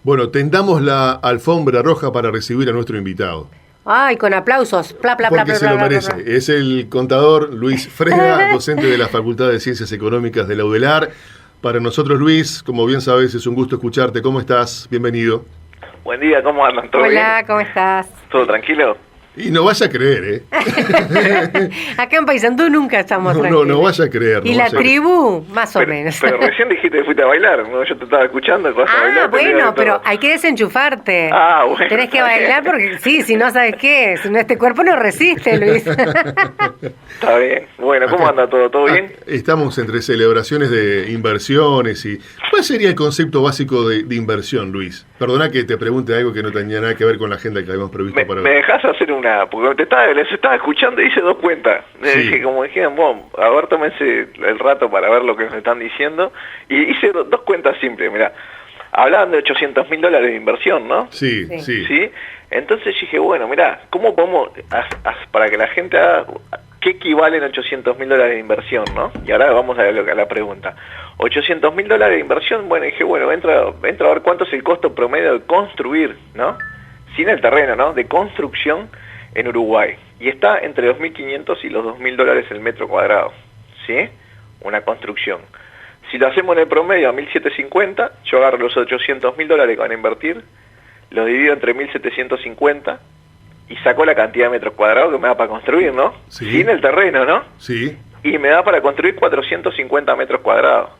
Bueno, tendamos la alfombra roja para recibir a nuestro invitado. Ay, con aplausos. Pla, pla, pla, Porque pla, se pla, lo pla, merece. pla, pla. Es el contador Luis Frega, docente de la Facultad de Ciencias Económicas de la UDELAR. Para nosotros, Luis, como bien sabes, es un gusto escucharte. ¿Cómo estás? Bienvenido. Buen día, ¿cómo andan? ¿Todo bien? Hola, ¿cómo estás? ¿Todo tranquilo? Y no vaya a creer, ¿eh? Acá en Paysandú nunca estamos tranquilos. No vaya a creer. ¿Y no la vaya a creer. tribu? Más o menos. Pero recién dijiste que fuiste a bailar, ¿no? Yo te estaba escuchando, vas a bailar. Bueno, pero hay que desenchufarte. Bueno. Tenés que bailar porque sí, si no sabes qué, si no este cuerpo no resiste, Luis. Está bien. Bueno, ¿cómo anda todo? ¿Todo bien? Estamos entre celebraciones de inversiones y... ¿Cuál sería el concepto básico de inversión, Luis? Perdona que te pregunte algo que no tenía nada que ver con la agenda que habíamos previsto para ¿Me hoy. dejás hacer una? Porque les estaba escuchando y hice dos cuentas. Sí. Dije, como dijeron, bueno, a ver, tómense el rato para ver lo que nos están diciendo. Y hice dos cuentas simples, mirá. Hablaban de $800.000 de inversión, ¿no? Sí. ¿Sí? Entonces dije, bueno, mirá, ¿cómo podemos, para que la gente haga, qué equivalen $800.000 de inversión, ¿no? Y ahora vamos a la pregunta. $800.000 de inversión, bueno, dije, bueno, entra a ver cuánto es el costo promedio de construir, ¿no? Sin el terreno, ¿no? De construcción en Uruguay. Y está entre 2.500 y los $2.000 el metro cuadrado, ¿sí? Una construcción. Si lo hacemos en el promedio a 1.750, yo agarro los $800.000 que van a invertir, los divido entre 1.750 y saco la cantidad de metros cuadrados que me da para construir, ¿no? Sí. Sin el terreno, ¿no? Sí. Y me da para construir 450 metros cuadrados.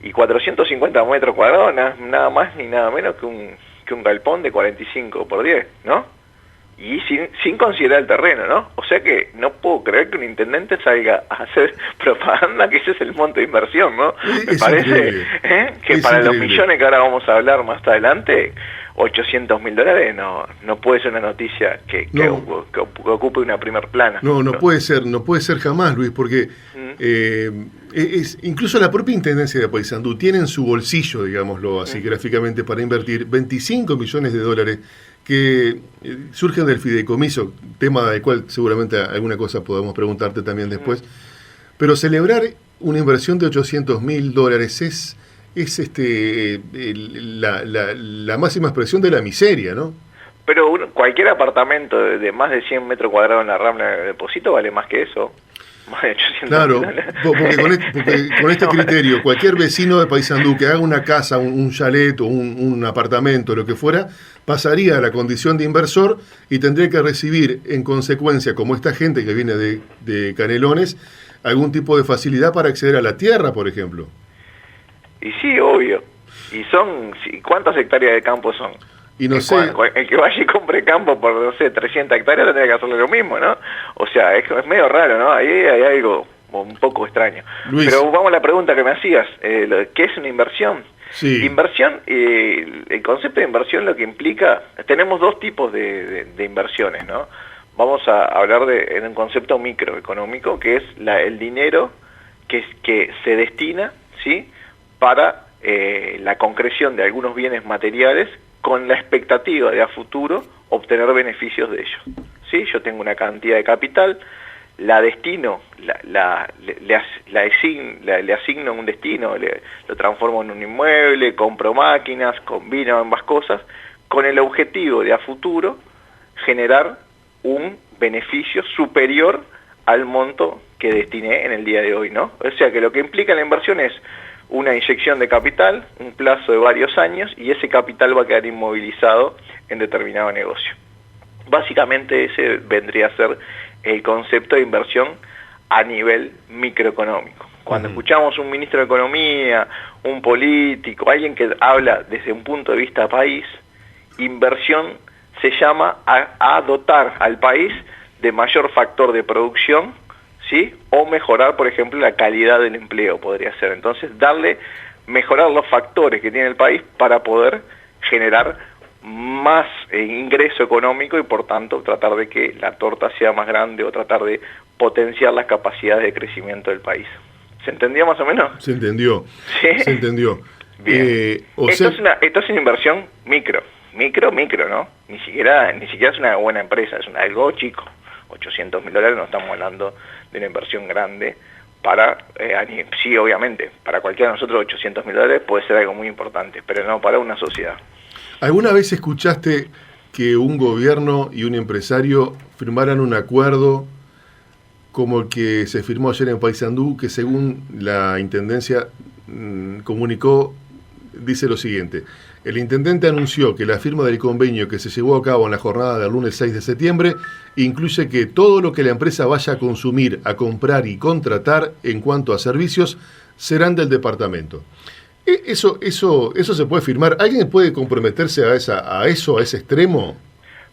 Y 450 metros cuadrados nada más ni nada menos que un galpón de 45 por 10, ¿no? Y sin considerar el terreno, ¿no? O sea que no puedo creer que un intendente salga a hacer propaganda que ese es el monto de inversión, ¿no? Me parece que para los millones que ahora vamos a hablar más adelante, $800.000 no puede ser una noticia que ocupe una primer plana. No puede ser jamás, Luis, porque incluso la propia Intendencia de Paysandú tiene en su bolsillo, digámoslo así gráficamente, para invertir $25 millones que surgen del fideicomiso, tema del cual seguramente alguna cosa podamos preguntarte también después. Pero celebrar una inversión de $800.000 es la máxima expresión de la miseria, ¿no? Pero cualquier apartamento de más de 100 metros cuadrados en la Rambla de Depósito vale más que eso. Más de 800. Claro, porque con este criterio, cualquier vecino de Paysandú que haga una casa, un chalet o un apartamento, lo que fuera, pasaría a la condición de inversor y tendría que recibir en consecuencia, como esta gente que viene de Canelones, algún tipo de facilidad para acceder a la tierra, por ejemplo. Y sí, obvio. ¿Y cuántas hectáreas de campo son? Y no sé. El que vaya y compre campo por, no sé, 300 hectáreas tendría que hacerle lo mismo, ¿no? O sea, es medio raro, ¿no? Ahí hay algo un poco extraño. Luis. Pero vamos a la pregunta que me hacías. ¿Qué es una inversión? Sí. Inversión, el concepto de inversión lo que implica, tenemos dos tipos de inversiones, ¿no? Vamos a hablar en un concepto microeconómico, que es el dinero que se destina, ¿sí?, para la concreción de algunos bienes materiales con la expectativa de a futuro obtener beneficios de ellos. ¿Sí? Yo tengo una cantidad de capital, la destino, le asigno un destino, lo transformo en un inmueble, compro máquinas, combino ambas cosas, con el objetivo de a futuro generar un beneficio superior al monto que destiné en el día de hoy, ¿no? O sea que lo que implica la inversión es una inyección de capital, un plazo de varios años, y ese capital va a quedar inmovilizado en determinado negocio. Básicamente ese vendría a ser el concepto de inversión a nivel microeconómico. Cuando escuchamos un ministro de Economía, un político, alguien que habla desde un punto de vista país, inversión se llama a dotar al país de mayor factor de producción, ¿sí? O mejorar, por ejemplo, la calidad del empleo, podría ser. Entonces, mejorar los factores que tiene el país para poder generar más ingreso económico y, por tanto, tratar de que la torta sea más grande o tratar de potenciar las capacidades de crecimiento del país. ¿Se entendió más o menos? Se entendió. ¿Sí? Se entendió. Bien. Esto es una inversión micro, ¿no? Ni siquiera es una buena empresa, es algo chico. $800.000, no estamos hablando de una inversión grande sí, obviamente, para cualquiera de nosotros $800.000 puede ser algo muy importante, pero no para una sociedad. ¿Alguna vez escuchaste que un gobierno y un empresario firmaran un acuerdo como el que se firmó ayer en Paysandú, que según la Intendencia comunicó, dice lo siguiente: el intendente anunció que la firma del convenio que se llevó a cabo en la jornada del lunes 6 de septiembre incluye que todo lo que la empresa vaya a consumir, a comprar y contratar en cuanto a servicios serán del departamento. Eso se puede firmar. ¿Alguien puede comprometerse a ese extremo?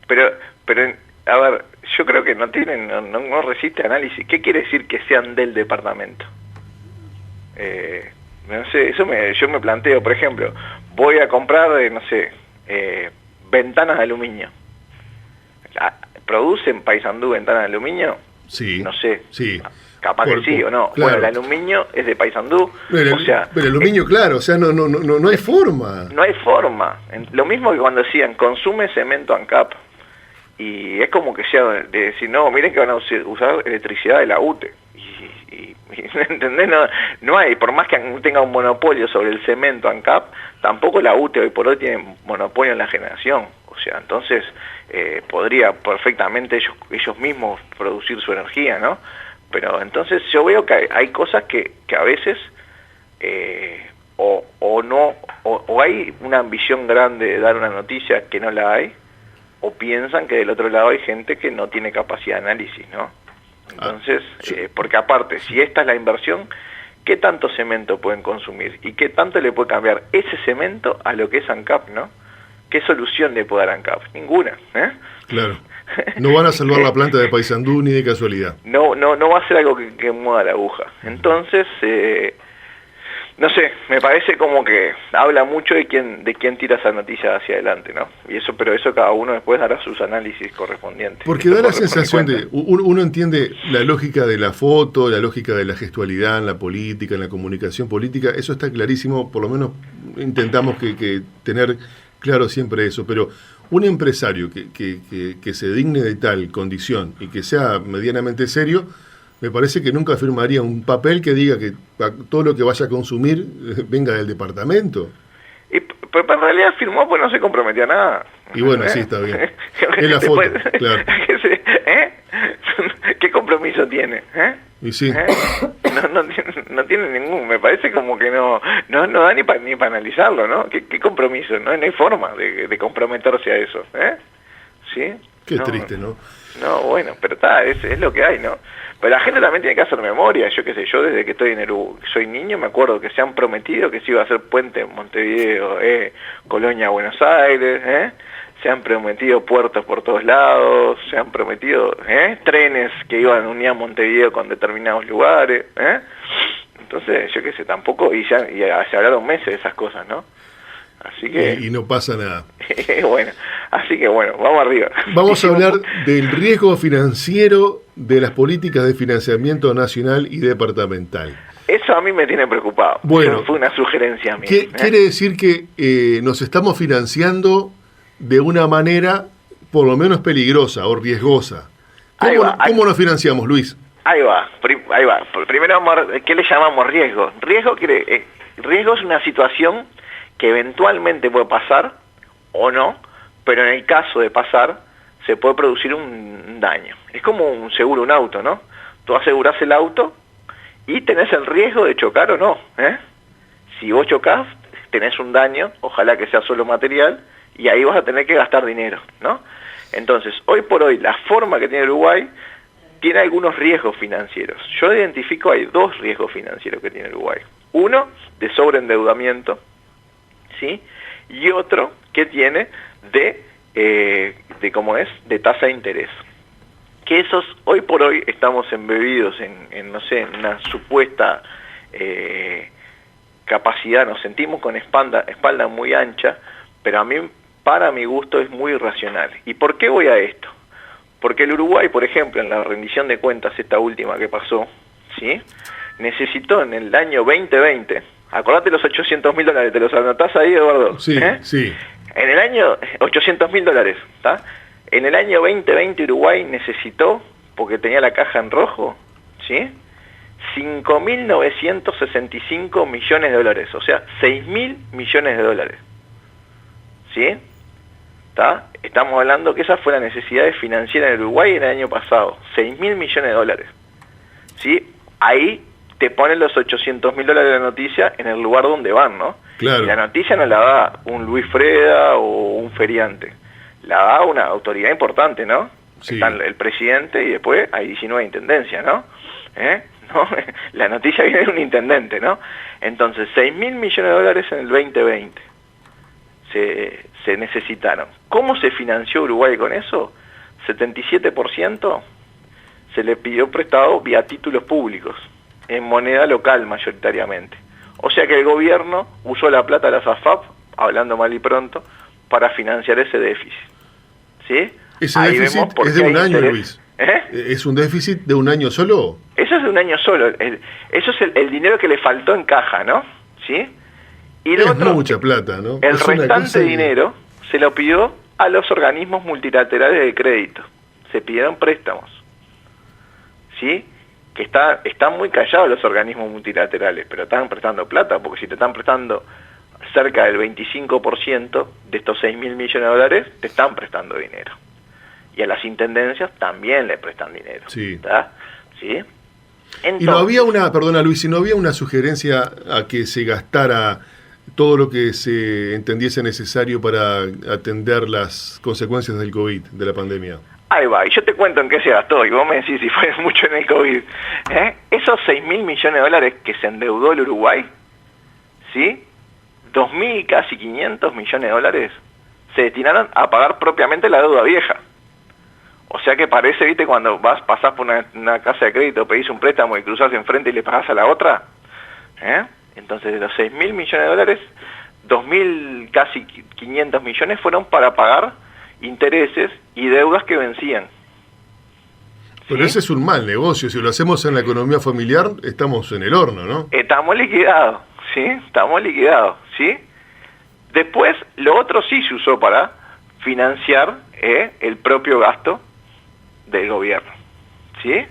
Pero, a ver, yo creo que no resiste análisis. ¿Qué quiere decir que sean del departamento? No sé, yo me planteo, por ejemplo, voy a comprar, ventanas de aluminio. ¿Producen Paysandú ventanas de aluminio? Sí. No sé. Sí. Capaz que sí o no. Claro. Bueno, el aluminio es de Paysandú. Pero el aluminio, claro, o sea, no hay forma. No hay forma. Lo mismo que cuando decían, consume cemento ANCAP. Y es como que sea de decir, no, miren que van a usar electricidad de la UTE. ¿Entendés? No hay, por más que tenga un monopolio sobre el cemento ANCAP, tampoco la UTE hoy por hoy tiene monopolio en la generación. O sea, entonces podría perfectamente ellos mismos producir su energía, ¿no? Pero entonces yo veo que hay cosas que a veces o hay una ambición grande de dar una noticia que no la hay, o piensan que del otro lado hay gente que no tiene capacidad de análisis, ¿no? Entonces, porque aparte, si esta es la inversión, ¿qué tanto cemento pueden consumir? ¿Y qué tanto le puede cambiar ese cemento a lo que es ANCAP, ¿no? ¿Qué solución le puede dar ANCAP? Ninguna, ¿eh? Claro. No van a salvar la planta de Paysandú ni de casualidad. No va a ser algo que mueva la aguja. Entonces, no sé, me parece como que habla mucho de quién tira esa noticia hacia adelante, ¿no? Pero eso cada uno después hará sus análisis correspondientes. Porque da la sensación de, uno entiende la lógica de la foto, la lógica de la gestualidad en la política, en la comunicación política, eso está clarísimo, por lo menos intentamos que tener claro siempre eso, pero un empresario que se digne de tal condición y que sea medianamente serio, me parece que nunca firmaría un papel que diga que todo lo que vaya a consumir venga del departamento. Pero en realidad firmó, pues no se comprometió a nada. Y bueno, sí, está bien. Es la foto, claro. ¿Qué compromiso tiene? Y sí. No tiene ningún, me parece como que no da ni para analizarlo, ¿no? ¿Qué compromiso? No hay forma de comprometerse a eso, ¿sí? Qué triste, ¿no? No, bueno, pero es lo que hay, ¿no? Pero la gente también tiene que hacer memoria. Yo qué sé, yo desde que estoy soy niño me acuerdo que se han prometido que se iba a hacer puente en Montevideo, Colonia, Buenos Aires, se han prometido puertos por todos lados, se han prometido trenes que iban a unir a Montevideo con determinados lugares, Entonces, yo qué sé, tampoco, y se hablaron meses de esas cosas, ¿no? Así que... Y no pasa nada. Bueno, así que bueno, vamos arriba. Vamos a hablar del riesgo financiero de las políticas de financiamiento nacional y departamental. Eso a mí me tiene preocupado. Bueno, fue una sugerencia mía. Quiere decir que nos estamos financiando de una manera por lo menos peligrosa o riesgosa. ¿Cómo nos financiamos, Luis? Ahí va. Primero, ¿qué le llamamos riesgo? Riesgo es una situación que eventualmente puede pasar o no, pero en el caso de pasar se puede producir un daño. Es como un seguro, un auto, ¿no? Tú asegurás el auto y tenés el riesgo de chocar o no, Si vos chocás, tenés un daño, ojalá que sea solo material, y ahí vas a tener que gastar dinero, ¿no? Entonces, hoy por hoy, la forma que tiene Uruguay tiene algunos riesgos financieros. Yo identifico, hay dos riesgos financieros que tiene Uruguay. Uno, de sobreendeudamiento, ¿sí? Y otro que tiene de tasa de interés. Que esos, hoy por hoy, estamos embebidos en una supuesta capacidad, nos sentimos con espalda muy ancha, pero para mi gusto, es muy irracional. ¿Y por qué voy a esto? Porque el Uruguay, por ejemplo, en la rendición de cuentas, esta última que pasó, ¿sí? Necesitó en el año 2020, acordate los $800.000, ¿te los anotás ahí, Eduardo? Sí, sí. En el año, $800.000, ¿está? En el año 2020 Uruguay necesitó, porque tenía la caja en rojo, ¿sí? 5.965 millones de dólares, o sea, 6.000 millones de dólares. ¿Sí? ¿Está? Estamos hablando que esa fue la necesidad financiera en Uruguay en el año pasado, 6.000 millones de dólares. ¿Sí? Ahí te ponen los 800.000 dólares de la noticia en el lugar donde van, ¿no? Claro. Y la noticia no la da un Luis Freda o un feriante, la da una autoridad importante, ¿no? Sí. Está el presidente y después hay 19 intendencias, ¿no? ¿No? La noticia viene de un intendente, ¿no? Entonces, 6.000 millones de dólares en el 2020 se necesitaron. ¿Cómo se financió Uruguay con eso? 77% se le pidió prestado vía títulos públicos, en moneda local mayoritariamente. O sea que el gobierno usó la plata de las AFAP, hablando mal y pronto, para financiar ese déficit. ¿Sí? ¿Ese déficit es de un año, Luis? ¿Es un déficit de un año solo? Eso es de un año solo. Eso es el dinero que le faltó en caja, ¿no? ¿Sí? Y es otro, mucha plata, ¿no? El restante dinero se lo pidió a los organismos multilaterales de crédito. Se pidieron préstamos. ¿Sí? Que están muy callados los organismos multilaterales, pero están prestando plata, porque si te están prestando cerca del 25% de estos 6.000 millones de dólares, te están prestando dinero. Y a las intendencias también le prestan dinero. Sí. ¿Está? ¿Sí? Entonces, y no había perdona Luis, si no había una sugerencia a que se gastara todo lo que se entendiese necesario para atender las consecuencias del COVID, de la pandemia. Ahí va, y yo te cuento en qué se gastó, y vos me decís si fue mucho en el COVID. Esos 6.000 millones de dólares que se endeudó el Uruguay, ¿sí? 2.000, casi 500 millones de dólares se destinaron a pagar propiamente la deuda vieja. O sea que parece, viste, cuando pasás por una casa de crédito, pedís un préstamo y cruzás enfrente y le pagás a la otra. Entonces, de los 6.000 millones de dólares, 2.000, casi 500 millones fueron para pagar intereses y deudas que vencían. Pero ¿sí? Ese es un mal negocio. Si lo hacemos en la economía familiar, estamos en el horno, ¿no? Estamos liquidados, ¿sí? Estamos liquidados, ¿sí? Después, lo otro sí se usó para financiar el propio gasto del gobierno, ¿sí?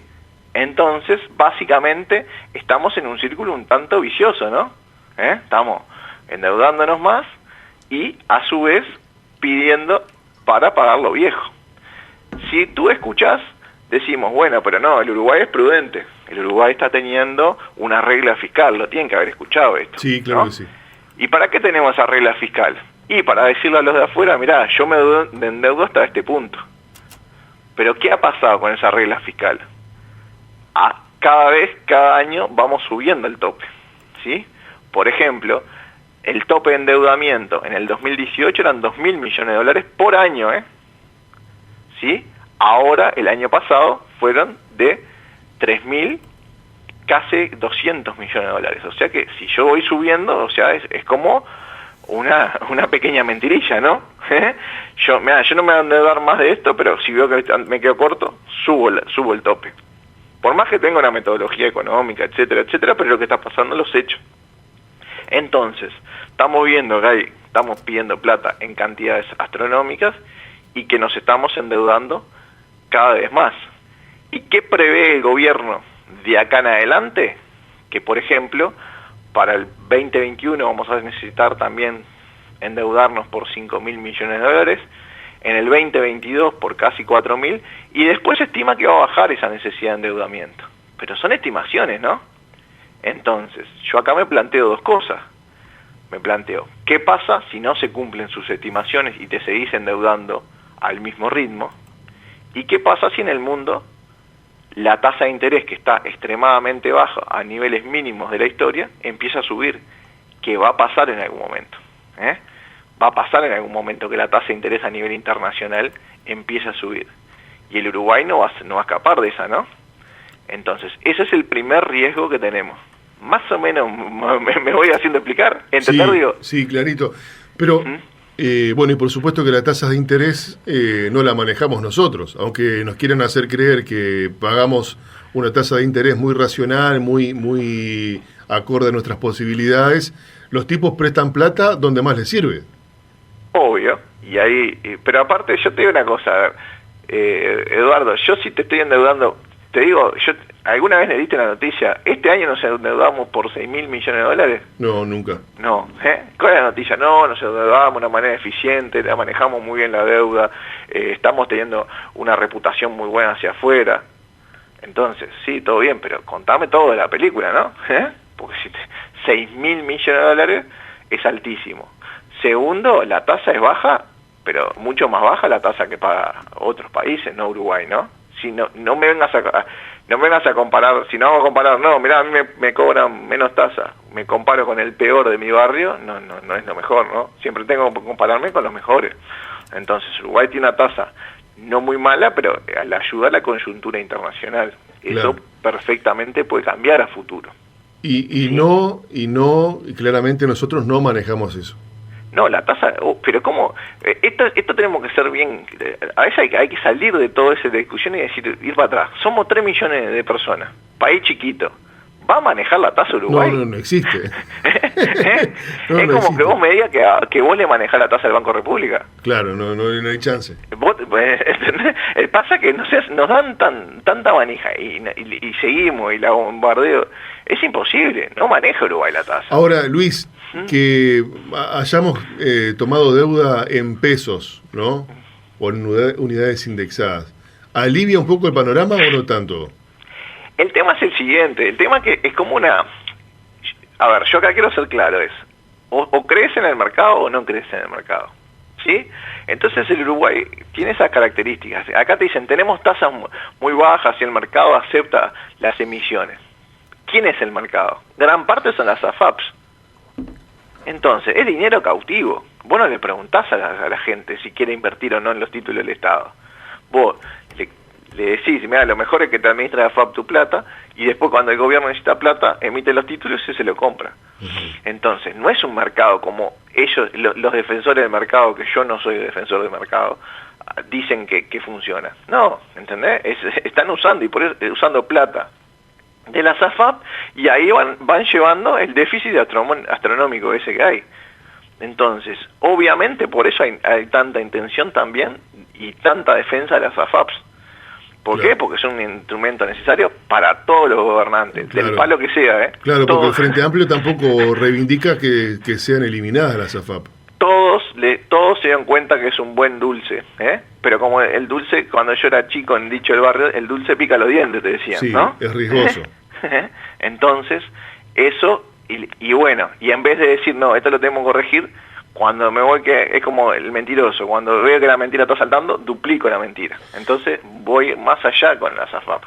Entonces, básicamente, estamos en un círculo un tanto vicioso, ¿no? Estamos endeudándonos más y, a su vez, pidiendo para pagar lo viejo. Si tú escuchás, decimos, bueno, pero no, el Uruguay es prudente. El Uruguay está teniendo una regla fiscal, lo tienen que haber escuchado esto. Sí, claro, ¿no? que sí. ¿Y para qué tenemos esa regla fiscal? Y para decirle a los de afuera, mirá, yo me endeudo hasta este punto. Pero ¿qué ha pasado con esa regla fiscal? Cada año vamos subiendo el tope, ¿sí? Por ejemplo, el tope de endeudamiento en el 2018 eran 2.000 millones de dólares por año, ¿sí? Ahora, el año pasado, fueron de 3.000, casi 200 millones de dólares. O sea que si yo voy subiendo, o sea, es como una pequeña mentirilla, ¿no? Yo no me voy a endeudar más de esto, pero si veo que me quedo corto, subo el tope. Por más que tenga una metodología económica, etcétera, etcétera, pero lo que está pasando en los hechos. Entonces, estamos viendo que estamos pidiendo plata en cantidades astronómicas y que nos estamos endeudando cada vez más. ¿Y qué prevé el gobierno de acá en adelante? Que, por ejemplo, para el 2021 vamos a necesitar también endeudarnos por 5.000 millones de dólares, en el 2022 por casi 4.000, y después se estima que va a bajar esa necesidad de endeudamiento. Pero son estimaciones, ¿no? Entonces, yo acá me planteo dos cosas. Me planteo, ¿qué pasa si no se cumplen sus estimaciones y te seguís endeudando al mismo ritmo? ¿Y qué pasa si en el mundo la tasa de interés, que está extremadamente baja a niveles mínimos de la historia, empieza a subir? ¿Qué va a pasar en algún momento? Va a pasar en algún momento que la tasa de interés a nivel internacional empiece a subir. Y el Uruguay no va a escapar de esa, ¿no? Entonces, ese es el primer riesgo que tenemos. Más o menos me voy haciendo explicar. ¿Entender, digo? Sí, clarito. Pero, bueno, y por supuesto que la tasa de interés no la manejamos nosotros, aunque nos quieran hacer creer que pagamos una tasa de interés muy racional, muy acorde a nuestras posibilidades. Los tipos prestan plata donde más les sirve. Obvio. Y ahí, pero aparte yo te digo una cosa, Eduardo, yo si te estoy endeudando, te digo, ¿alguna vez le diste la noticia? Este año nos endeudamos por 6.000 millones de dólares. No, nunca. No, ¿cuál es la noticia? No, nos endeudamos de una manera eficiente, la manejamos muy bien la deuda, estamos teniendo una reputación muy buena hacia afuera. Entonces, sí, todo bien, pero contame todo de la película, ¿no? Porque si 6.000 millones de dólares es altísimo. Segundo, la tasa es baja, pero mucho más baja la tasa que paga otros países, no Uruguay, ¿no? Si no me vengas a comparar, si no vamos a comparar, no, mirá, a mí me cobran menos tasa, me comparo con el peor de mi barrio, no es lo mejor, ¿no? Siempre tengo que compararme con los mejores. Entonces, Uruguay tiene una tasa no muy mala, pero al ayudar a la coyuntura internacional, eso claro, perfectamente puede cambiar a futuro. Y claramente nosotros no manejamos eso. No, la tasa, pero ¿cómo? Esto tenemos que ser bien, a veces hay que salir de toda esa discusión y decir, ir para atrás. Somos 3 millones de personas, país chiquito. ¿Va a manejar la tasa Uruguay? No existe. Es como existe. Que vos me digas que vos le manejás la tasa del Banco República. Claro, no hay chance. Pasa que nos dan tanta manija y seguimos y la bombardeo. Es imposible, no maneja Uruguay la tasa. Ahora, Luis, que hayamos tomado deuda en pesos, ¿no? O en unidades indexadas, ¿alivia un poco el panorama o no tanto? El tema es el siguiente, el tema que es como una... A ver, yo acá quiero ser claro, es o crees en el mercado o no crees en el mercado, ¿sí? Entonces el Uruguay tiene esas características. Acá te dicen, tenemos tasas muy bajas y el mercado acepta las emisiones. ¿Quién es el mercado? Gran parte son las AFAPs. Entonces, es dinero cautivo. Vos no le preguntás a la gente si quiere invertir o no en los títulos del Estado. Vos le decís, mira, lo mejor es que te administra la AFAP tu plata, y después cuando el gobierno necesita plata, emite los títulos y se lo compra. Entonces, no es un mercado como ellos, los defensores del mercado, que yo no soy defensor del mercado, dicen que funciona. No, ¿entendés? Están usando, y por eso, usando plata de las AFAP, y ahí van llevando el déficit astronómico ese que hay. Entonces, obviamente por eso hay tanta intención también y tanta defensa de las AFAPs. ¿Por qué? Porque es un instrumento necesario para todos los gobernantes, del palo que sea, Claro, porque el Frente Amplio tampoco reivindica que sean eliminadas las AFAP. Todos se dan cuenta que es un buen dulce, pero como el dulce, cuando yo era chico en dicho del barrio, el dulce pica los dientes, te decían, sí, ¿no? Es riesgoso. Entonces, eso, y bueno, y en vez de decir, no, esto lo tenemos que corregir, cuando me voy, que es como el mentiroso, cuando veo que la mentira está saltando, duplico la mentira. Entonces voy más allá con las AFAP.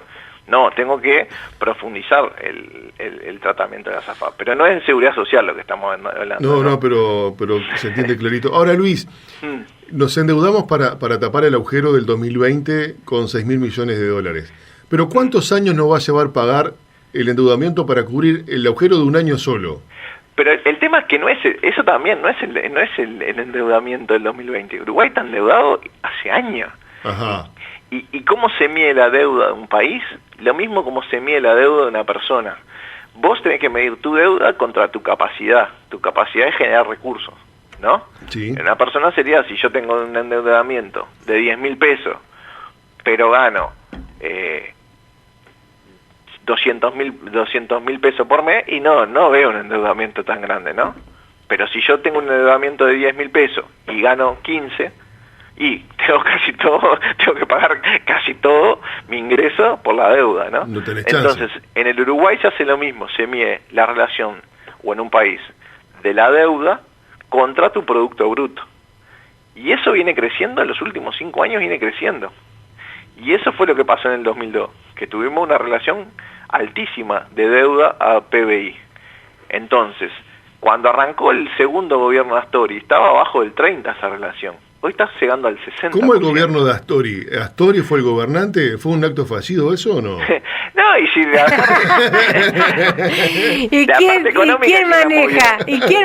No, tengo que profundizar el tratamiento de las AFAP. Pero no es en seguridad social lo que estamos hablando. No, pero se entiende clarito. Ahora, Luis, nos endeudamos para tapar el agujero del 2020 con 6.000 millones de dólares. Pero ¿cuántos años nos va a llevar pagar el endeudamiento para cubrir el agujero de un año solo? Pero el tema es que eso también no es el endeudamiento del 2020. Uruguay está endeudado hace años. Ajá. ¿Y cómo se mide la deuda de un país? Lo mismo como se mide la deuda de una persona. Vos tenés que medir tu deuda contra tu capacidad de generar recursos, ¿no? Sí. Una persona sería, si yo tengo un endeudamiento de 10.000 pesos, pero gano 200.000 pesos por mes, y no veo un endeudamiento tan grande, ¿no? Pero si yo tengo un endeudamiento de 10.000 pesos y gano 15, y tengo que pagar casi todo mi ingreso por la deuda, ¿no? No tenés chance. Entonces, en el Uruguay se hace lo mismo, se mide la relación, o en un país, de la deuda contra tu Producto Bruto. Y eso viene creciendo, en los últimos 5 años viene creciendo. Y eso fue lo que pasó en el 2002, que tuvimos una relación altísima de deuda a PBI. Entonces, cuando arrancó el segundo gobierno de Astori, estaba abajo del 30 esa relación. Hoy está llegando al 60%. ¿Cómo el gobierno de Astori? ¿Astori fue el gobernante? ¿Fue un acto fallido eso o no? No, y si ¿Quién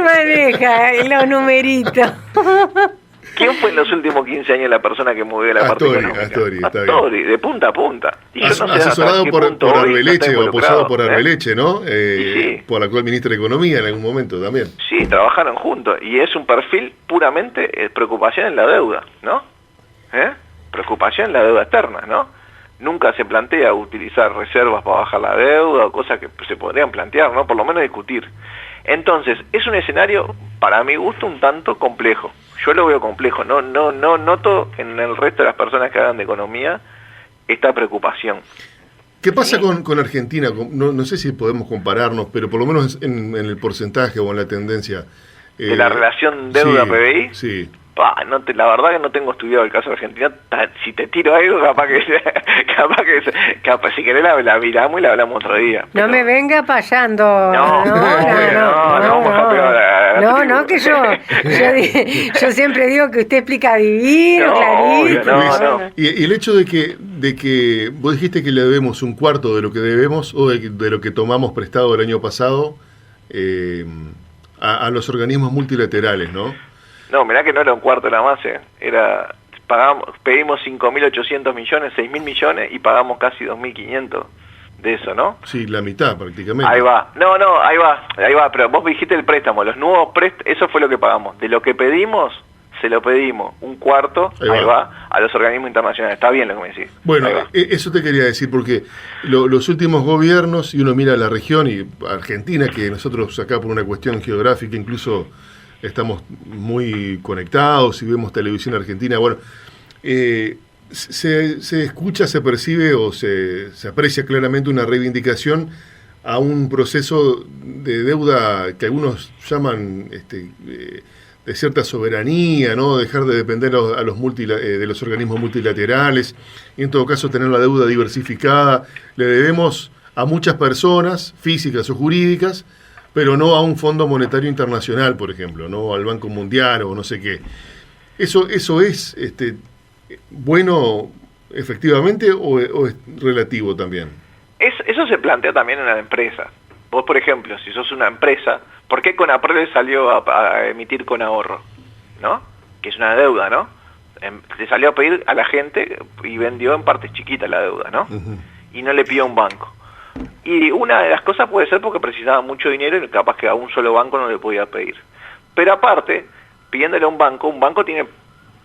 maneja los numeritos? ¿Quién fue en los últimos 15 años la persona que movió la parte económica? Astori, de punta a punta. Y yo no sé asesorado por Arbeleche, o apoyado por Arbeleche, ¿no? Sí. Por la actual ministra de Economía en algún momento también. Sí, trabajaron juntos. Y es un perfil puramente preocupación en la deuda, ¿no? Preocupación en la deuda externa, ¿no? nunca se plantea utilizar reservas para bajar la deuda o cosas que se podrían plantear, ¿no? Por lo menos discutir. Entonces, es un escenario, para mi gusto, un tanto complejo. Yo lo veo complejo, no noto en el resto de las personas que hagan de economía esta preocupación. ¿Qué pasa con Argentina? No sé si podemos compararnos, pero por lo menos en el porcentaje o en la tendencia. ¿De la relación deuda-PBI? Sí. La verdad que no tengo estudiado el caso de Argentina. Si te tiro algo, capaz que si querés la miramos y la hablamos otro día. No me venga payando. No, que yo siempre digo que usted explica divino, clarito. Y el hecho de que vos dijiste que le debemos un cuarto de lo que debemos o de lo que tomamos prestado el año pasado a los organismos multilaterales, ¿no? No, mirá que no era un cuarto nada más, pedimos 5.800 millones, 6.000 millones y pagamos casi 2.500 de eso, ¿no? Sí, la mitad prácticamente. Ahí va, ahí va, pero vos dijiste el préstamo, los nuevos préstamos, eso fue lo que pagamos, de lo que pedimos, se lo pedimos, un cuarto, ahí va, a los organismos internacionales, está bien lo que me decís. Bueno, eso te quería decir, porque los últimos gobiernos, y uno mira la región y Argentina, que nosotros acá por una cuestión geográfica incluso estamos muy conectados y vemos televisión argentina, bueno, se escucha, se percibe o se aprecia claramente una reivindicación a un proceso de deuda que algunos llaman de cierta soberanía, ¿no? Dejar de depender de los organismos multilaterales y en todo caso tener la deuda diversificada. Le debemos a muchas personas, físicas o jurídicas, pero no a un Fondo Monetario Internacional, por ejemplo, no al Banco Mundial o no sé qué. ¿Eso es bueno efectivamente o es relativo también? Eso se plantea también en la empresa. Vos, por ejemplo, si sos una empresa, ¿por qué Conapred salió a emitir con ahorro? ¿No? Que es una deuda, ¿no? Le salió a pedir a la gente y vendió en partes chiquitas la deuda, ¿no? Uh-huh. Y no le pidió a un banco. Y una de las cosas puede ser porque precisaba mucho dinero y capaz que a un solo banco no le podía pedir. Pero aparte, pidiéndole a un banco tiene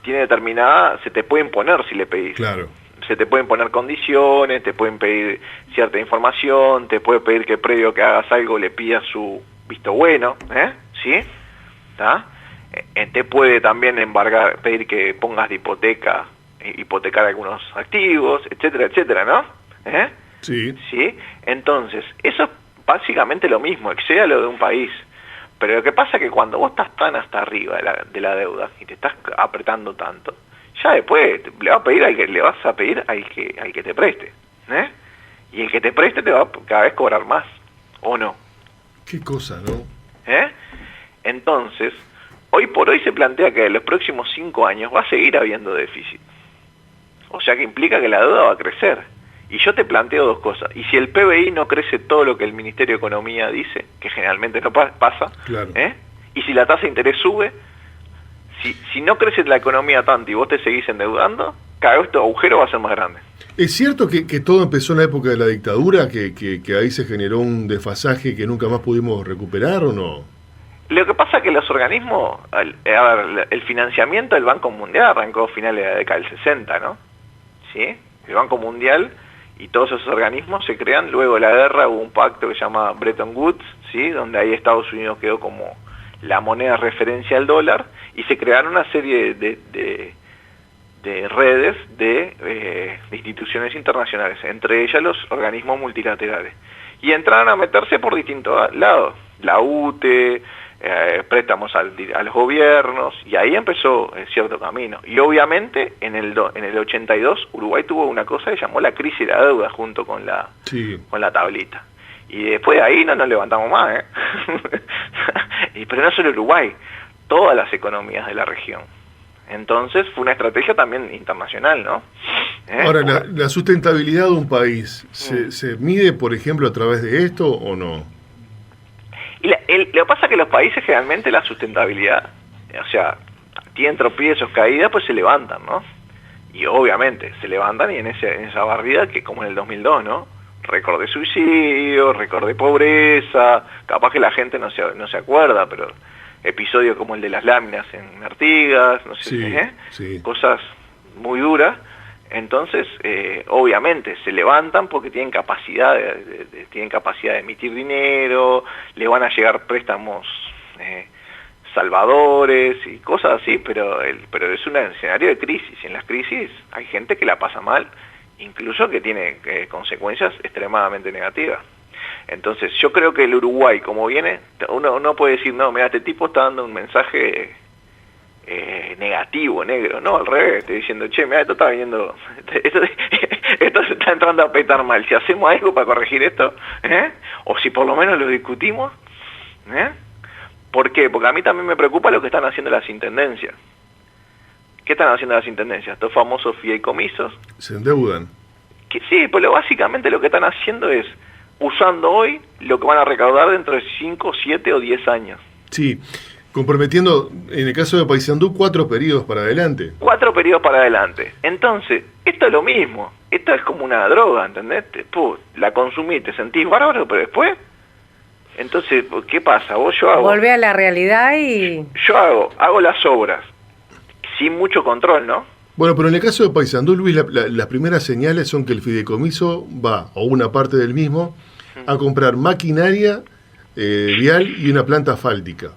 determinada, se te puede imponer si le pedís. Claro. Se te pueden poner condiciones, te pueden pedir cierta información, te puede pedir que previo que hagas algo le pidas su visto bueno, ¿sí? ¿Tá? Te puede también pedir que pongas de hipotecar algunos activos, etcétera, etcétera, ¿no? Sí. ¿Sí? Entonces, eso es básicamente lo mismo, excede a lo de un país. Pero lo que pasa es que cuando vos estás tan hasta arriba de la deuda y te estás apretando tanto, ya después le vas a pedir al que te preste, y el que te preste te va a cada vez cobrar más, ¿o no? Qué cosa, ¿no? Entonces, hoy por hoy se plantea que en los próximos 5 años va a seguir habiendo déficit. O sea que implica que la deuda va a crecer. Y yo te planteo dos cosas. Y si el PBI no crece todo lo que el Ministerio de Economía dice, que generalmente no pasa, claro. Y si la tasa de interés sube, si no crece la economía tanto y vos te seguís endeudando, cada vez tu agujero va a ser más grande. ¿Es cierto que todo empezó en la época de la dictadura, que ahí se generó un desfasaje que nunca más pudimos recuperar o no? Lo que pasa es que los organismos, el financiamiento del Banco Mundial arrancó a finales de la década del 60, ¿no? ¿Sí? El Banco Mundial y todos esos organismos se crean, luego de la guerra hubo un pacto que se llama Bretton Woods, ¿sí? Donde ahí Estados Unidos quedó como la moneda de referencia al dólar, y se crearon una serie de redes de instituciones internacionales, entre ellas los organismos multilaterales. Y entraron a meterse por distintos lados, la UTE, préstamos a los gobiernos, y ahí empezó cierto camino. Y obviamente en el 82 Uruguay tuvo una cosa que llamó la crisis de la deuda junto con la tablita. Y después de ahí no nos levantamos más, pero no solo Uruguay, todas las economías de la región. Entonces fue una estrategia también internacional, ¿no? Ahora, ¿la sustentabilidad de un país se mide, por ejemplo, a través de esto o no? Y lo que pasa es que los países generalmente la sustentabilidad, o sea, tienen tropiezos, caídas, pues se levantan, ¿no? Y obviamente se levantan y en esa barrida que como en el 2002, ¿no? Récord de suicidio, récord de pobreza, capaz que la gente no se acuerda, pero episodios como el de las láminas en Artigas, no sé, sí. Cosas muy duras. Entonces, obviamente, se levantan porque tienen capacidad tienen capacidad de emitir dinero, le van a llegar préstamos salvadores y cosas así, pero es un escenario de crisis. Y en las crisis hay gente que la pasa mal, incluso que tiene consecuencias extremadamente negativas. Entonces, yo creo que el Uruguay, como viene, uno puede decir, no, mira, este tipo está dando un mensaje negativo, negro. No, al revés, estoy diciendo, che, mira, esto está viniendo, esto se está entrando a petar mal. Si hacemos algo para corregir esto, o si por lo menos lo discutimos, ¿por qué? Porque a mí también me preocupa lo que están haciendo las intendencias. ¿Qué están haciendo las intendencias? Estos famosos fideicomisos. Se endeudan. Que sí, pero básicamente lo que están haciendo es usando hoy lo que van a recaudar dentro de 5, 7 o 10 años. Sí, comprometiendo, en el caso de Paysandú, 4 periodos para adelante. 4 periodos para adelante. Entonces, esto es lo mismo. Esto es como una droga, ¿entendés? La consumís, te sentís bárbaro, pero después... Entonces, ¿qué pasa? Yo hago... Volvé a la realidad y... Yo hago las obras sin mucho control, ¿no? Bueno, pero en el caso de Paysandú, Luis, las primeras señales son que el fideicomiso va, o una parte del mismo, a comprar maquinaria vial y una planta asfáltica.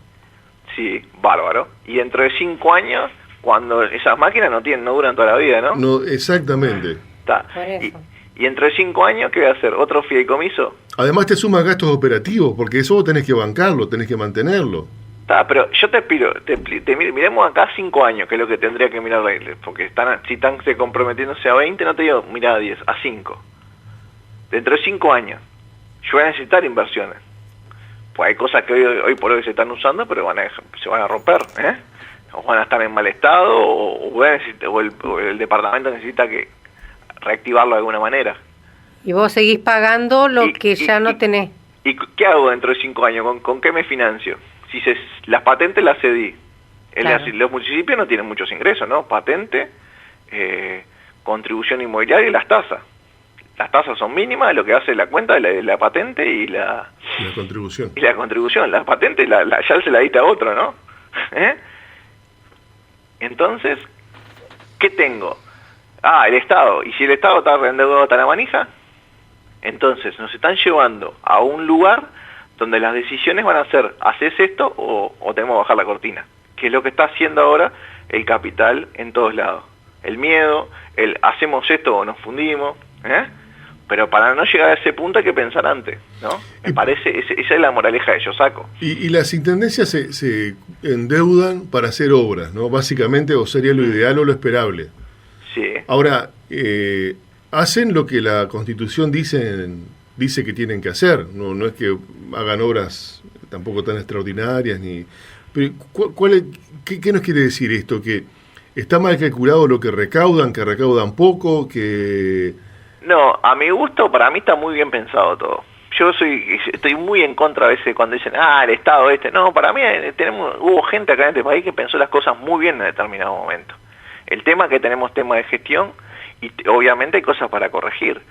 Sí, bárbaro. Y dentro de 5 años, cuando esas máquinas no duran toda la vida, ¿no? No, exactamente. Está. Y dentro de 5 años, ¿qué va a hacer? ¿Otro fideicomiso? Además te suman gastos operativos, porque eso vos tenés que bancarlo, tenés que mantenerlo. Está, pero yo te pido, miremos acá 5 años, que es lo que tendría que mirar, porque si están comprometiéndose a 20, no te digo, mirá a 10, a 5. Dentro de 5 años, yo voy a necesitar inversiones. Pues hay cosas que hoy por hoy se están usando, pero se van a romper, o van a estar en mal estado, o el departamento necesita que reactivarlo de alguna manera. Y vos seguís pagando lo que ya no tenés. ¿Y qué hago dentro de 5 años? ¿Con qué me financio? Si las patentes las cedí. Claro. Los municipios no tienen muchos ingresos, ¿no? Patente, contribución inmobiliaria y las tasas. Las tasas son mínimas, lo que hace la cuenta de la patente y la contribución. Y la contribución. La patente ya se la diste a otro, ¿no? Entonces, ¿qué tengo? El Estado. ¿Y si el Estado está reendeudado hasta la manija? Entonces, nos están llevando a un lugar donde las decisiones van a ser, ¿haces esto o tenemos que bajar la cortina? Que es lo que está haciendo ahora el capital en todos lados. El miedo, ¿hacemos esto o nos fundimos? Pero para no llegar a ese punto hay que pensar antes, ¿no? Me parece, esa es la moraleja que yo saco. Y las intendencias se endeudan para hacer obras, ¿no? Básicamente, o sería lo ideal o lo esperable. Sí. Ahora, hacen lo que la Constitución dice que tienen que hacer, no es que hagan obras tampoco tan extraordinarias ni... Pero, ¿qué nos quiere decir esto? ¿Que está mal calculado lo que recaudan poco, que...? No, a mi gusto, para mí está muy bien pensado todo. Yo estoy muy en contra a veces cuando dicen, el Estado No, para mí hubo gente acá en este país que pensó las cosas muy bien en determinado momento. El tema que tenemos tema de gestión y obviamente hay cosas para corregir.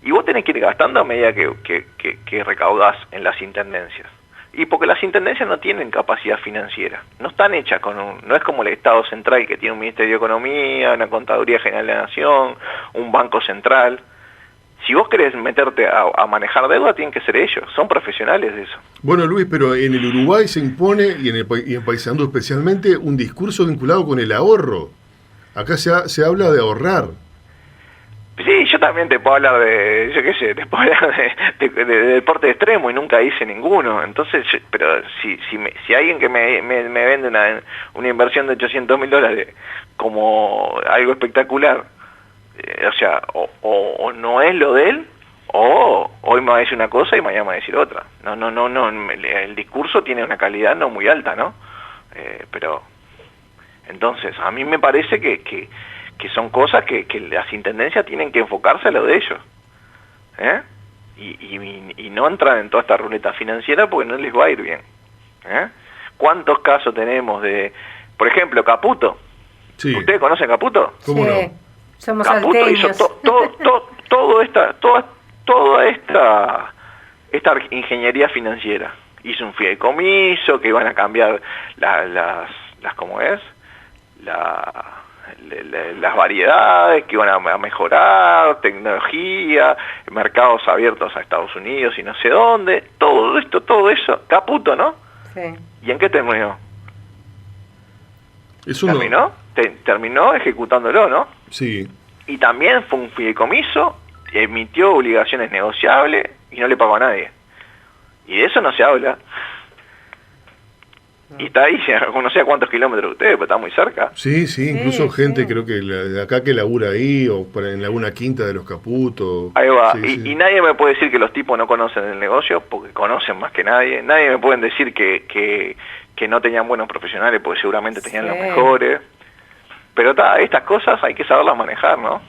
Y vos tenés que ir gastando a medida que recaudás en las intendencias. Y porque las intendencias no tienen capacidad financiera. No están hechas no es como el Estado central que tiene un Ministerio de Economía, una Contaduría General de la Nación, un Banco Central. Si vos querés meterte a manejar deuda, tienen que ser ellos. Son profesionales de eso. Bueno, Luis, pero en el Uruguay se impone, y en Paysandú especialmente, un discurso vinculado con el ahorro. Acá se habla de ahorrar. Sí, yo también te puedo hablar te puedo hablar de deporte extremo y nunca hice ninguno. Entonces, pero si alguien que me vende una inversión de $800.000 como algo espectacular, o no es lo de él, o hoy me va a decir una cosa y mañana me va a decir otra. No, el discurso tiene una calidad no muy alta, ¿no? Pero, entonces, a mí me parece que son cosas que las intendencias tienen que enfocarse a lo de ellos, y no entrar en toda esta ruleta financiera porque no les va a ir bien. ¿Cuántos casos tenemos de, por ejemplo, Caputo? Sí. ¿Ustedes conocen Caputo? ¿Cómo no? Somos Caputo salteños. hizo toda esta ingeniería financiera. Hizo un fideicomiso que iban a cambiar las ¿cómo es? las variedades que iban a mejorar, tecnología, mercados abiertos a Estados Unidos y no sé dónde, todo eso, Caputo, ¿no? Sí. ¿Y en qué terminó? ¿Terminó? Terminó ejecutándolo, ¿no? Sí. Y también fue un fideicomiso, emitió obligaciones negociables y no le pagó a nadie. Y de eso no se habla. Y está ahí, no sé a cuántos kilómetros ustedes, pero está muy cerca. Sí, incluso gente creo que de acá que labura ahí, o en Laguna Quinta de los Caputos. Ahí va, Sí. Y nadie me puede decir que los tipos no conocen el negocio, porque conocen más que nadie. Nadie me pueden decir que no tenían buenos profesionales, porque seguramente tenían los mejores. Pero estas cosas hay que saberlas manejar, ¿no?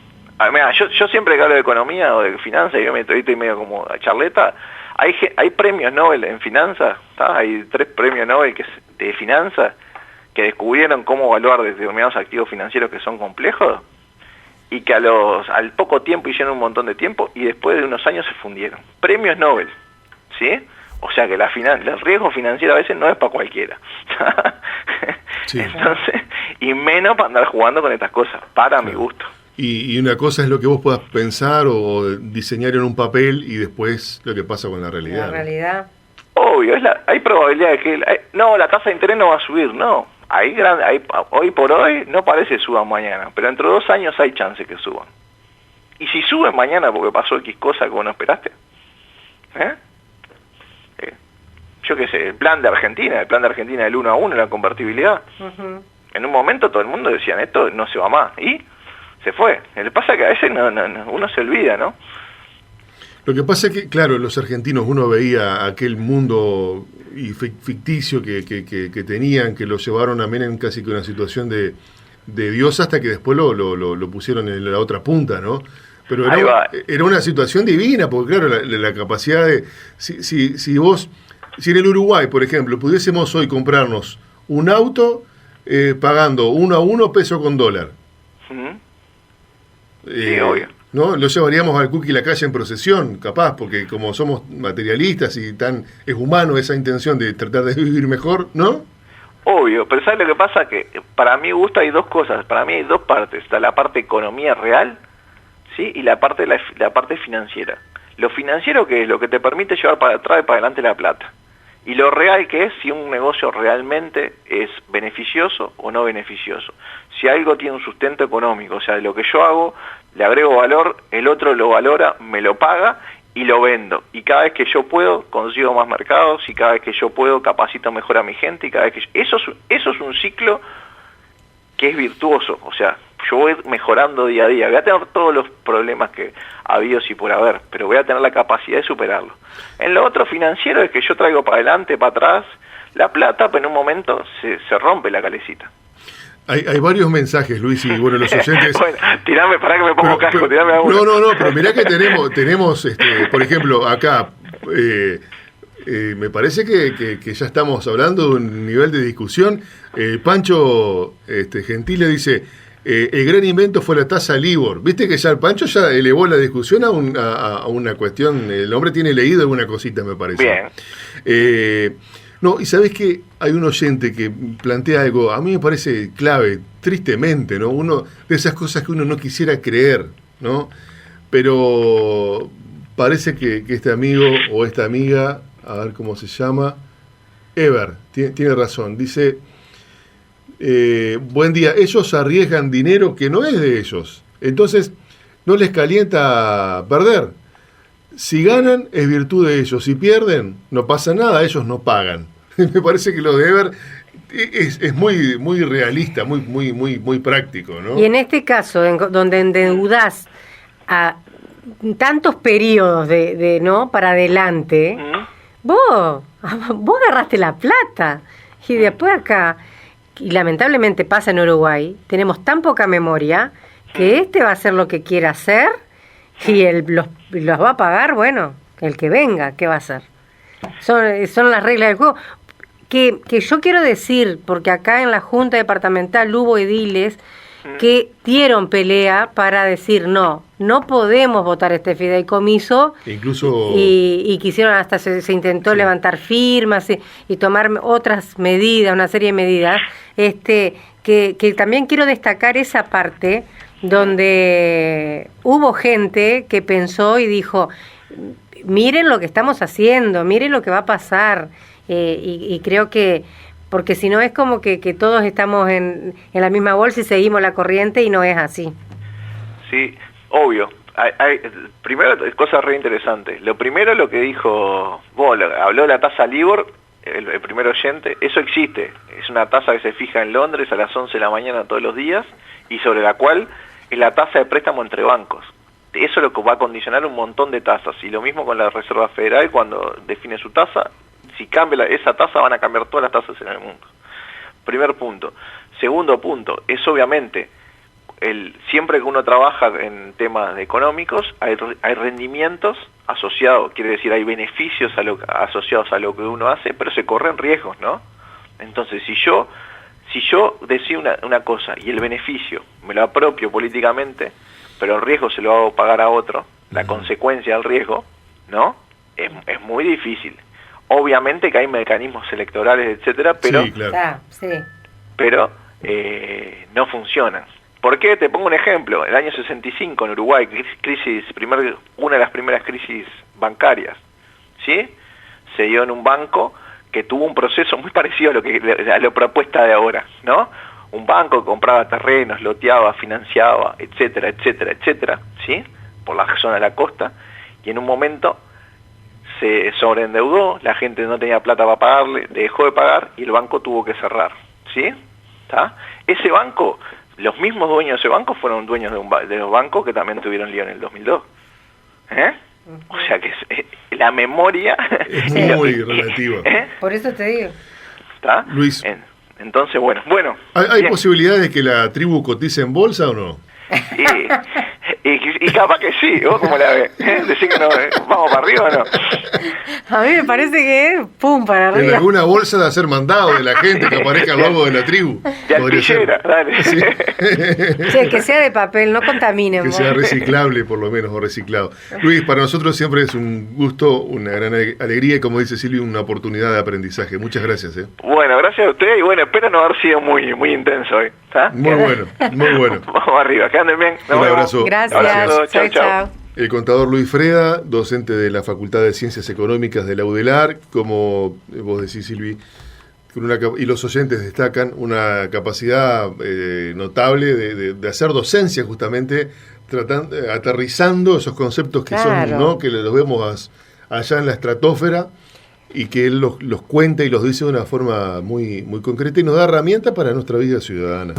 Mira, yo siempre que hablo de economía o de finanzas, y yo estoy medio como a charleta, hay premios Nobel en finanzas, hay 3 premios Nobel de finanzas que descubrieron cómo evaluar determinados activos financieros que son complejos y que al poco tiempo hicieron un montón de tiempo y después de unos años se fundieron. Premios Nobel, ¿sí? O sea que el riesgo financiero a veces no es para cualquiera. Sí. Entonces, y menos para andar jugando con estas cosas, para mi gusto. Y una cosa es lo que vos puedas pensar o diseñar en un papel y después lo que pasa con la realidad. La realidad. Obvio, hay probabilidad de que... la tasa de interés no va a subir, no. Hoy por hoy no parece que suban mañana, pero dentro de 2 años hay chance que suban. Y si suben mañana porque pasó X cosa que vos no esperaste, yo qué sé, el plan de Argentina del 1-1, la convertibilidad. Uh-huh. En un momento todo el mundo decía, esto no se va más, y se fue. Lo que pasa es que a veces uno se olvida, ¿no? Lo que pasa es que, claro, los argentinos, uno veía aquel mundo ficticio que tenían, que lo llevaron a Menem casi que una situación de Dios, hasta que después lo pusieron en la otra punta, ¿no? Pero era una situación divina, porque claro, la capacidad de... Si en el Uruguay, por ejemplo, pudiésemos hoy comprarnos un auto pagando 1 a 1 peso con dólar. Uh-huh. Sí, obvio. ¿No? Lo llevaríamos al Cookie la calle en procesión, capaz, porque como somos materialistas y es humano esa intención de tratar de vivir mejor, ¿no? Obvio, pero ¿sabes lo que pasa? Que para mi gusto hay 2 cosas, para mí hay 2 partes, está la parte economía real, ¿sí? Y la parte financiera. Lo financiero, que es lo que te permite llevar para atrás y para adelante la plata. Y lo real, que es si un negocio realmente es beneficioso o no beneficioso. Si algo tiene un sustento económico, o sea, lo que yo hago, le agrego valor, el otro lo valora, me lo paga y lo vendo. Y cada vez que yo puedo, consigo más mercados, y cada vez que yo puedo, capacito mejor a mi gente, y cada vez que eso es un ciclo que es virtuoso. O sea, yo voy mejorando día a día. Voy a tener todos los problemas que ha habido y por haber, pero voy a tener la capacidad de superarlo. En lo otro financiero es que yo traigo para adelante, para atrás, la plata, pero en un momento se rompe la calecita. Hay varios mensajes, Luis, y bueno, los oyentes... Bueno, tirame, para que me pongo casco, tirame a uno. No, pero mirá que tenemos por ejemplo, acá, me parece que ya estamos hablando de un nivel de discusión. Pancho Gentile dice, el gran invento fue la tasa LIBOR. Viste que ya el Pancho ya elevó la discusión a una cuestión, el hombre tiene leído alguna cosita, me parece. Bien. No, y sabés que hay un oyente que plantea algo, a mí me parece clave, tristemente, ¿no? Uno de esas cosas que uno no quisiera creer, ¿no? Pero parece que este amigo o esta amiga, a ver cómo se llama, Ever, tiene razón, dice, buen día, ellos arriesgan dinero que no es de ellos, entonces no les calienta perder. Si ganan, es virtud de ellos. Si pierden, no pasa nada, ellos no pagan. Me parece que lo de Ever es muy, muy realista, muy práctico, ¿no? Y en este caso, donde endeudás a tantos periodos de ¿no? para adelante, vos agarraste la plata. Y después acá, y lamentablemente pasa en Uruguay, tenemos tan poca memoria que va a hacer lo que quiera hacer. Y los va a pagar, bueno, el que venga, ¿qué va a hacer? Son las reglas del juego. Que yo quiero decir, porque acá en la Junta Departamental hubo ediles que dieron pelea para decir no podemos votar este fideicomiso. Incluso... Y quisieron, hasta se intentó levantar firmas y tomar otras medidas, una serie de medidas, que también quiero destacar esa parte donde hubo gente que pensó y dijo, miren lo que estamos haciendo, miren lo que va a pasar, y creo que, porque si no es como que todos estamos en la misma bolsa y seguimos la corriente, y no es así. Sí, obvio. Primero, cosas re interesantes. Lo primero, lo que dijo, habló de la tasa LIBOR, el primer oyente, eso existe. Es una tasa que se fija en Londres a las 11 de la mañana todos los días, y sobre la cual es la tasa de préstamo entre bancos. Eso es lo que va a condicionar un montón de tasas. Y lo mismo con la Reserva Federal, cuando define su tasa, si cambia esa tasa, van a cambiar todas las tasas en el mundo. Primer punto. Segundo punto, es obviamente, siempre que uno trabaja en temas económicos, hay rendimientos asociados, quiere decir, hay beneficios asociados a lo que uno hace, pero se corren riesgos, ¿no? Entonces, si yo decido una cosa y el beneficio me lo apropio políticamente, pero el riesgo se lo hago pagar a otro, la consecuencia del riesgo, ¿no? Es muy difícil. Obviamente que hay mecanismos electorales, etcétera, pero, sí, claro. pero no funcionan. ¿Por qué? Te pongo un ejemplo. El año 65 en Uruguay, una de las primeras crisis bancarias, ¿sí? Se dio en un banco que tuvo un proceso muy parecido a lo propuesta de ahora, ¿no? Un banco que compraba terrenos, loteaba, financiaba, etcétera, etcétera, etcétera, ¿sí? Por la zona de la costa, y en un momento se sobreendeudó, la gente no tenía plata para pagarle, dejó de pagar y el banco tuvo que cerrar, ¿sí? ¿Está? Ese banco, los mismos dueños de ese banco fueron dueños de los bancos que también tuvieron lío en el 2002. O sea que la memoria es muy relativa. Por eso te digo. ¿Está? Luis. Entonces, bueno. ¿Hay posibilidades de que la tribu cotice en bolsa o no? Y capaz que sí, ¿vos cómo la ves? Decís que no, vamos para arriba o no. A mí me parece que es pum para arriba. En alguna bolsa de hacer mandado de la gente que aparezca el logo de la tribu. De artillera, dale. Sí. Sí, que sea de papel, no contaminen. Que sea reciclable por lo menos, o reciclado. Luis, para nosotros siempre es un gusto, una gran alegría y, como dice Silvio, una oportunidad de aprendizaje. Muchas gracias. Bueno, gracias a usted, y bueno, espero no haber sido muy intenso hoy. ¿Está? Muy bueno. Vamos arriba, que anden bien. Un abrazo. Gracias. Chau. El contador Luis Freda, docente de la Facultad de Ciencias Económicas de la UDELAR, como vos decís, Silvi, y los oyentes destacan una capacidad notable de hacer docencia, justamente aterrizando esos conceptos que son, ¿no? Que los vemos allá en la estratosfera, y que él los cuenta y los dice de una forma muy concreta y nos da herramientas para nuestra vida ciudadana.